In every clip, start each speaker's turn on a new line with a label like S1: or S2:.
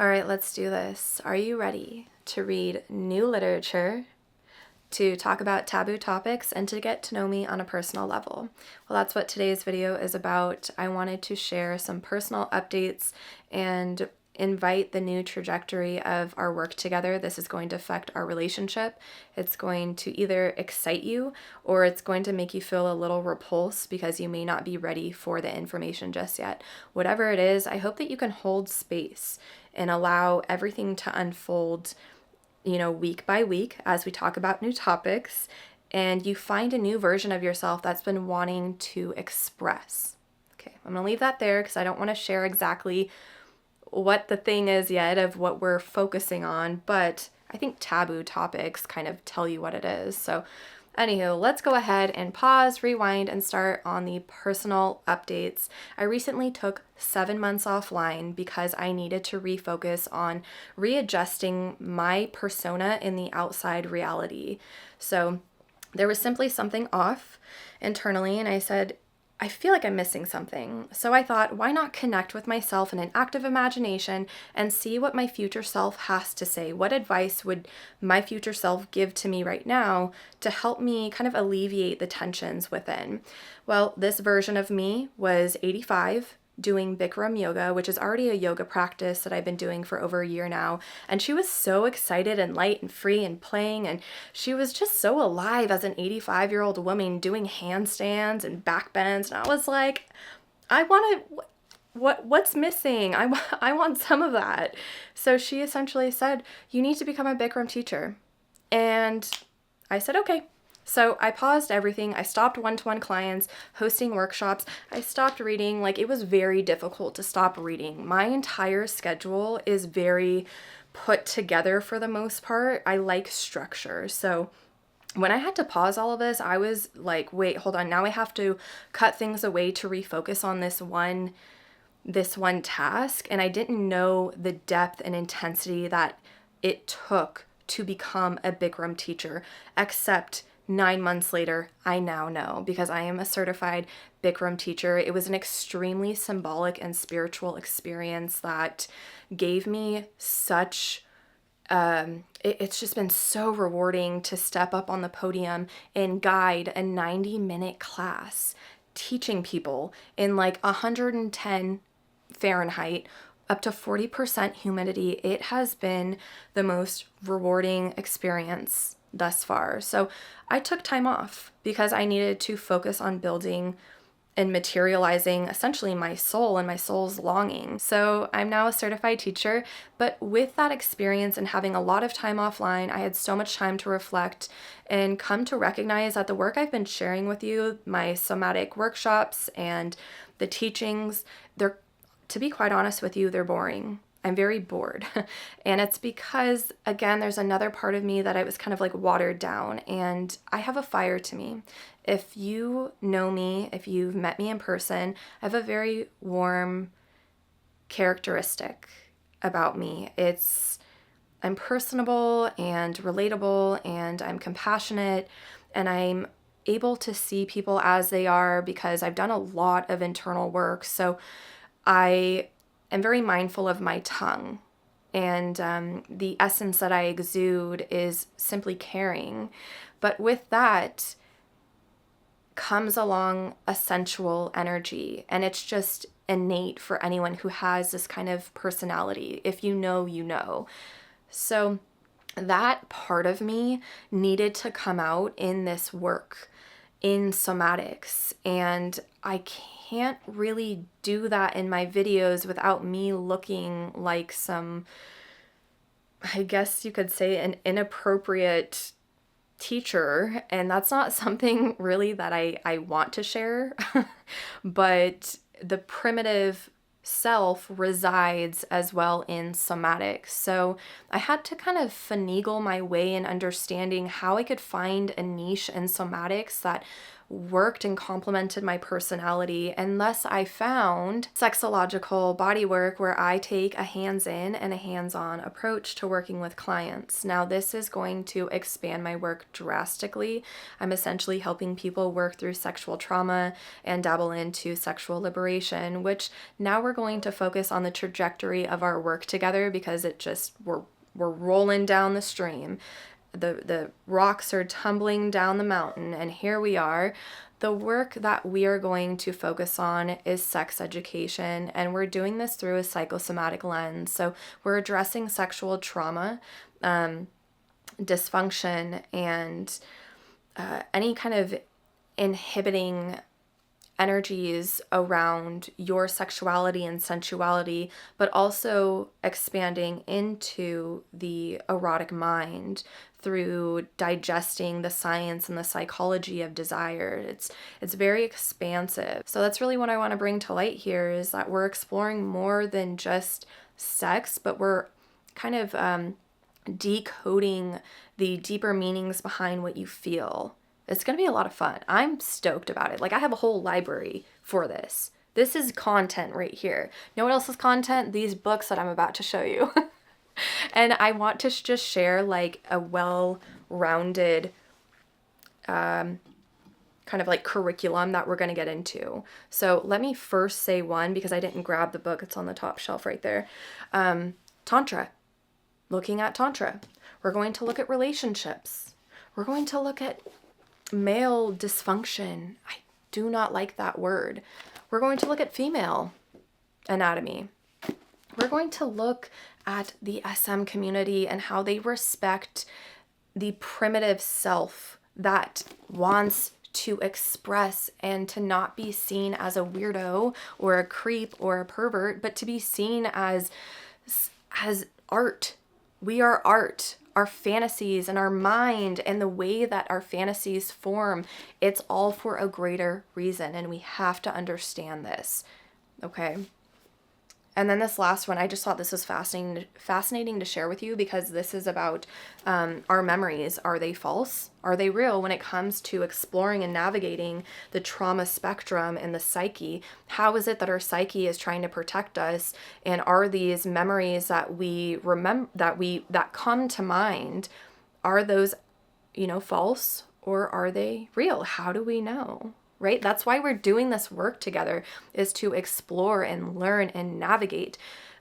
S1: All right, let's do this. Are you ready to read new literature, to talk about taboo topics, and to get to know me on a personal level? Well, that's what today's video is about. I wanted to share some personal updates and invite the new trajectory of our work together. This is going to affect our relationship. It's going to either excite you or it's going to make you feel a little repulsed because you may not be ready for the information just yet. Whatever it is, I hope that you can hold space and allow everything to unfold, week by week as we talk about new topics, and you find a new version of yourself that's been wanting to express. Okay, I'm gonna leave that there because I don't want to share exactly what the thing is yet of what we're focusing on, but I think taboo topics kind of tell you what it is. So anywho, let's go ahead and pause, rewind, and start on the personal updates. I recently took 7 months offline because I needed to refocus on readjusting my persona in the outside reality. So there was simply something off internally, and I said, I feel like I'm missing something. So I thought, why not connect with myself in an active imagination and see what my future self has to say? What advice would my future self give to me right now to help me kind of alleviate the tensions within? Well, this version of me was 85, doing Bikram yoga, which is already a yoga practice that I've been doing for over a year now. And she was so excited and light and free and playing, and she was just so alive as an 85-year-old woman doing handstands and back bends. And I was like, I want to, what's missing? I want some of that. So she essentially said, you need to become a Bikram teacher. And I said, okay. So I paused everything. I stopped one-to-one clients, hosting workshops. I stopped reading. It was very difficult to stop reading. My entire schedule is very put together for the most part. I like structure. So when I had to pause all of this, I was like, wait, hold on. Now I have to cut things away to refocus on this one task. And I didn't know the depth and intensity that it took to become a Bikram teacher, except 9 months later, I now know because I am a certified Bikram teacher. It was an extremely symbolic and spiritual experience that gave me such, it's just been so rewarding to step up on the podium and guide a 90-minute class, teaching people in 110 Fahrenheit, up to 40% humidity. It has been the most rewarding experience thus far. So I took time off because I needed to focus on building and materializing essentially my soul and my soul's longing. So I'm now a certified teacher, but with that experience and having a lot of time offline, I had so much time to reflect and come to recognize that the work I've been sharing with you, my somatic workshops and the teachings, to be quite honest with you, they're boring. I'm very bored. And it's because, again, there's another part of me that I was kind of watered down, and I have a fire to me. If you know me, if you've met me in person, I have a very warm characteristic about me. I'm personable and relatable, and I'm compassionate, and I'm able to see people as they are because I've done a lot of internal work. So I am very mindful of my tongue, and the essence that I exude is simply caring. But with that comes along a sensual energy, and it's just innate for anyone who has this kind of personality. If you know, you know. So that part of me needed to come out in this work, in somatics, and I can't really do that in my videos without me looking like some, I guess you could say, an inappropriate teacher, and that's not something really that I want to share. But the primitive self resides as well in somatics. So I had to kind of finagle my way in understanding how I could find a niche in somatics that worked and complemented my personality unless I found sexological body work where I take a hands-in and a hands-on approach to working with clients. Now, this is going to expand my work drastically. I'm essentially helping people work through sexual trauma and dabble into sexual liberation, which now we're going to focus on the trajectory of our work together because we're rolling down the stream. The rocks are tumbling down the mountain, and here we are. The work that we are going to focus on is sex education, and we're doing this through a psychosomatic lens. So we're addressing sexual trauma, dysfunction, and any kind of inhibiting energies around your sexuality and sensuality, but also expanding into the erotic mind through digesting the science and the psychology of desire. It's very expansive. So that's really what I want to bring to light here, is that we're exploring more than just sex, but we're kind of decoding the deeper meanings behind what you feel. It's going to be a lot of fun. I'm stoked about it. Like, I have a whole library for this. This is content right here. You know what else is content? These books that I'm about to show you. And I want to just share like a well-rounded kind of like curriculum that we're going to get into. So let me first say one, because I didn't grab the book. It's on the top shelf right there. Tantra. Looking at Tantra. We're going to look at relationships. We're going to look at male dysfunction. I do not like that word. We're going to look at female anatomy. We're going to look at the SM community and how they respect the primitive self that wants to express and to not be seen as a weirdo or a creep or a pervert, but to be seen as art. We are art. Our fantasies and our mind and the way that our fantasies form, it's all for a greater reason, and we have to understand this, okay? And then this last one, I just thought this was fascinating to share with you, because this is about our memories. Are they false? Are they real when it comes to exploring and navigating the trauma spectrum and the psyche? How is it that our psyche is trying to protect us? And are these memories that we remember, that come to mind, are those, false, or are they real? How do we know? Right? That's why we're doing this work together, is to explore and learn and navigate.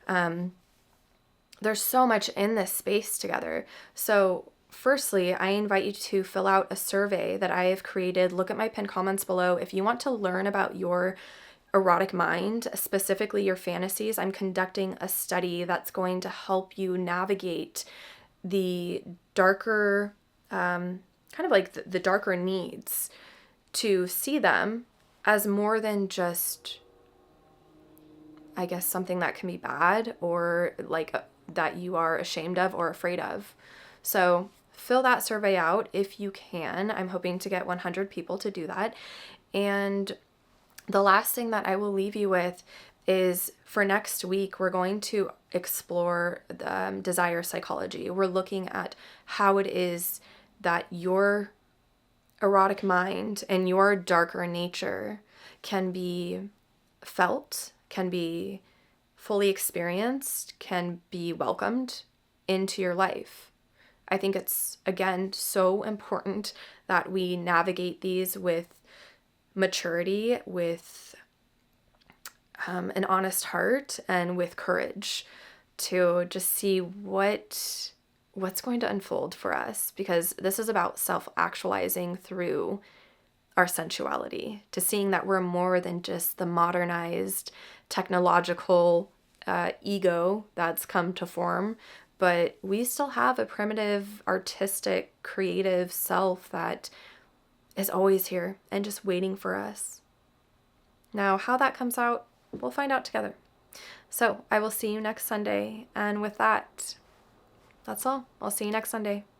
S1: There's so much in this space together. So firstly, I invite you to fill out a survey that I have created. Look at my pinned comments below. If you want to learn about your erotic mind, specifically your fantasies, I'm conducting a study that's going to help you navigate the darker, kind of like the darker needs, to see them as more than just, I guess, something that can be bad or like that you are ashamed of or afraid of. So fill that survey out if you can. I'm hoping to get 100 people to do that. And the last thing that I will leave you with is, for next week, we're going to explore the desire psychology. We're looking at how it is that your erotic mind and your darker nature can be felt, can be fully experienced, can be welcomed into your life. I think it's, again, so important that we navigate these with maturity, with an honest heart, and with courage to just see what's going to unfold for us, because this is about self-actualizing through our sensuality, to seeing that we're more than just the modernized technological ego that's come to form, but we still have a primitive, artistic, creative self that is always here and just waiting for us. Now, how that comes out, we'll find out together. So I will see you next Sunday, and with that, that's all. I'll see you next Sunday.